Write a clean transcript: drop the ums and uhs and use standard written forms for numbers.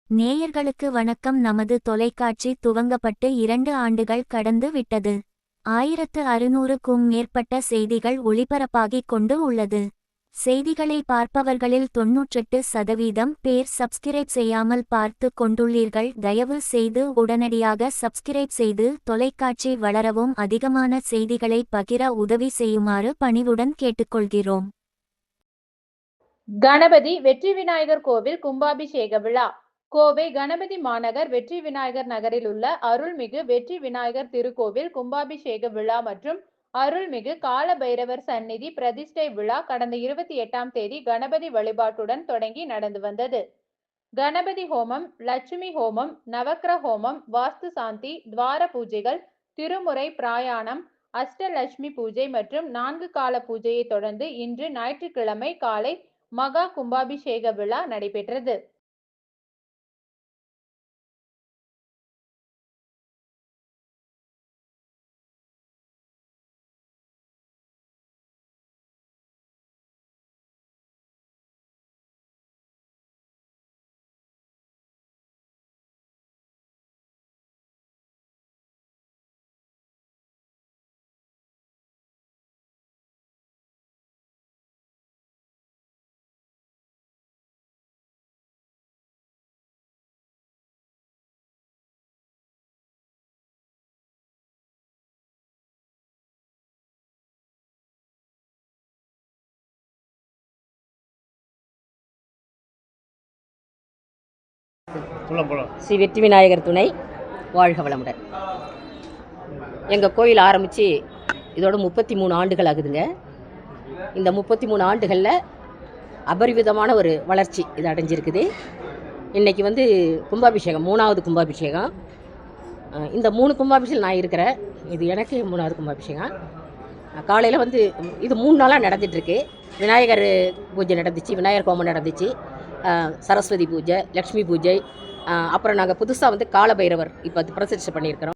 நேயர்களுக்கு வணக்கம். நமது தொலைக்காட்சி துவங்கப்பட்டு 2 ஆண்டுகள் கடந்து விட்டது. 1600க்கும் மேற்பட்ட செய்திகள் ஒளிபரப்பாகிக் கொண்டு உள்ளது. செய்திகளை பார்ப்பவர்களில் 98% பேர் சப்ஸ்கிரைப் செய்யாமல் பார்த்து கொண்டுள்ளீர்கள். தயவு செய்து உடனடியாக சப்ஸ்கிரைப் செய்து தொலைக்காட்சி வளரவும் அதிகமான செய்திகளை பகிர உதவி செய்யுமாறு பணிவுடன் கேட்டுக்கொள்கிறோம். கணபதி வெற்றி விநாயகர் கோவில் கும்பாபிஷேக விழா. கோவை கணபதி மாநகர் வெற்றி விநாயகர் நகரில் உள்ள அருள்மிகு வெற்றி விநாயகர் திருக்கோவில் கும்பாபிஷேக விழா மற்றும் அருள்மிகு கால பைரவர் சந்நிதி பிரதிஷ்டை விழா கடந்த 28ஆம் தேதி கணபதி வழிபாட்டுடன் தொடங்கி நடந்து வந்தது. கணபதி ஹோமம், லட்சுமி ஹோமம், நவக்கிர ஹோமம், வாஸ்து சாந்தி, துவார பூஜைகள், திருமுறை பிராயாணம், அஷ்டலட்சுமி பூஜை மற்றும் 4 கால பூஜையை தொடர்ந்து இன்று ஞாயிற்றுக்கிழமை காலை மகா கும்பாபிஷேக விழா நடைபெற்றது. ஸ்ரீ வெற்றி விநாயகர் துணை வாழ்க வளமுடன். எங்கள் கோயில் ஆரம்பித்து இதோட 33 ஆண்டுகள் ஆகுதுங்க. இந்த 33 ஆண்டுகளில் அபரிவிதமான ஒரு வளர்ச்சி இது அடைஞ்சிருக்குது. இன்றைக்கி கும்பாபிஷேகம் 3வது கும்பாபிஷேகம். இந்த 3 கும்பாபிஷேகம் நான் இருக்கிறேன். இது எனக்கு 3வது கும்பாபிஷேகம். காலையில் இது 3 நாளாக நடந்துகிட்ருக்கு. விநாயகர் பூஜை நடந்துச்சு, விநாயகர் ஹோமம் நடந்துச்சு, சரஸ்வதி பூஜை, லக்ஷ்மி பூஜை, அப்புறம் நாங்கள் புதுசாக கால பைரவர் இப்போ பிரதிஷ்டை பண்ணியிருக்கிறோம்.